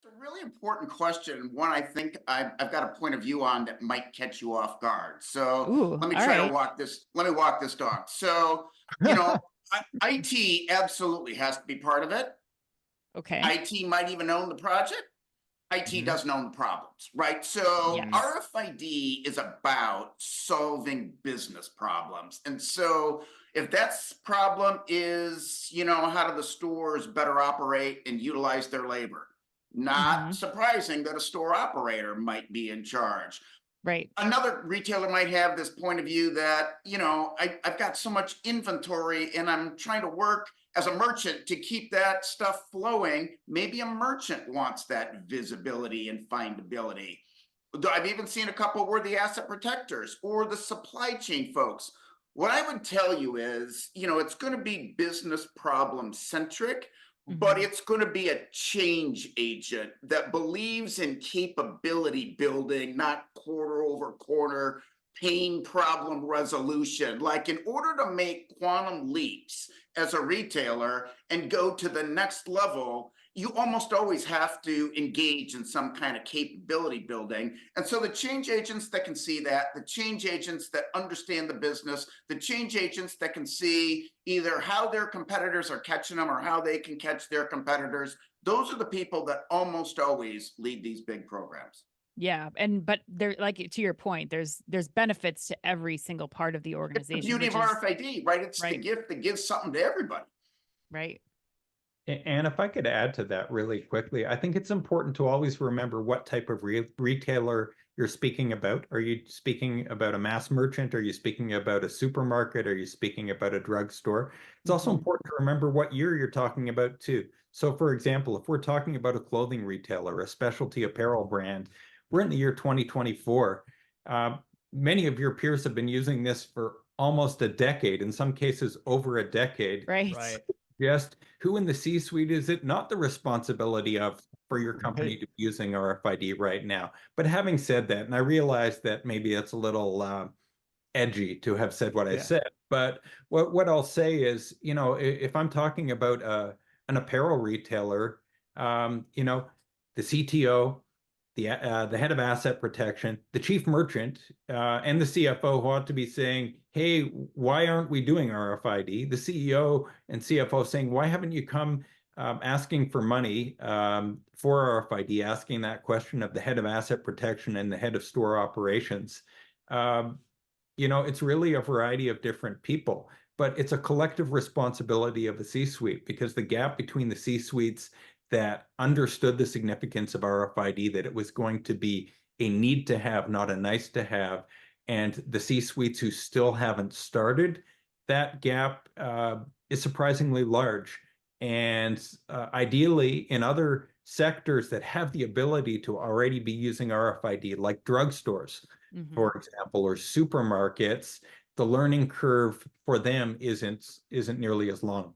A really important question. One I think I've got a point of view on that might catch you off guard. So Ooh, let me all try to right. walk this. Let me walk this dog. So you know, IT absolutely has to be part of it. Okay. IT might even own the project. IT Mhm. doesn't own the problems, right? So Yes. RFID is about solving business problems. And so if that's problem is, how do the stores better operate and utilize their labor? Not hmm surprising that a store operator might be in charge. Right. Another retailer might have this point of view that, I've got so much inventory and I'm trying to work as a merchant to keep that stuff flowing. Maybe a merchant wants that visibility and findability. I've even seen a couple where the asset protectors or the supply chain folks. What I would tell you is, it's going to be business problem centric, but hmm it's going to be a change agent that believes in capability building, not quarter over quarter pain problem resolution. Like, in order to make quantum leaps as a retailer and go to the next level, you almost always have to engage in some kind of capability building. And so the change agents that can see that, the change agents that understand the business, the change agents that can see either how their competitors are catching them or how they can catch their competitors, those are the people that almost always lead these big programs. Yeah. But there, like to your point, there's benefits to every single part of the It's the organization, beauty which of is RFID, right? It's the right. gift that gives something to everybody. Right. And if I could add to that really quickly, I think it's important to always remember what type of retailer you're speaking about. Are you speaking about a mass merchant? Are you speaking about a supermarket? Are you speaking about a drugstore? It's also hmm important to remember what year you're talking about too. So for example, if we're talking about a clothing retailer, a specialty apparel brand, we're in the year 2024. Many of your peers have been using this for almost a decade, in some cases over a decade. Right. Right. Just who in the C-suite is it not the responsibility of for your company Right. to be using RFID right now? But having said that, and I realize that maybe it's a little edgy to have said what I Yeah. said, but what I'll say is, if I'm talking about an apparel retailer, the CTO, the head of asset protection, the chief merchant, and the CFO who ought to be saying, hey, why aren't we doing RFID? The CEO and CFO saying, why haven't you come asking for money for RFID, asking that question of the head of asset protection and the head of store operations. It's really a variety of different people, but it's a collective responsibility of the C-suite, because the gap between the C-suites that understood the significance of RFID, that it was going to be a need to have, not a nice to have, and the C-suites who still haven't started, that gap is surprisingly large. And ideally, in other sectors that have the ability to already be using RFID, like drugstores, hmm for example, or supermarkets, the learning curve for them isn't nearly as long.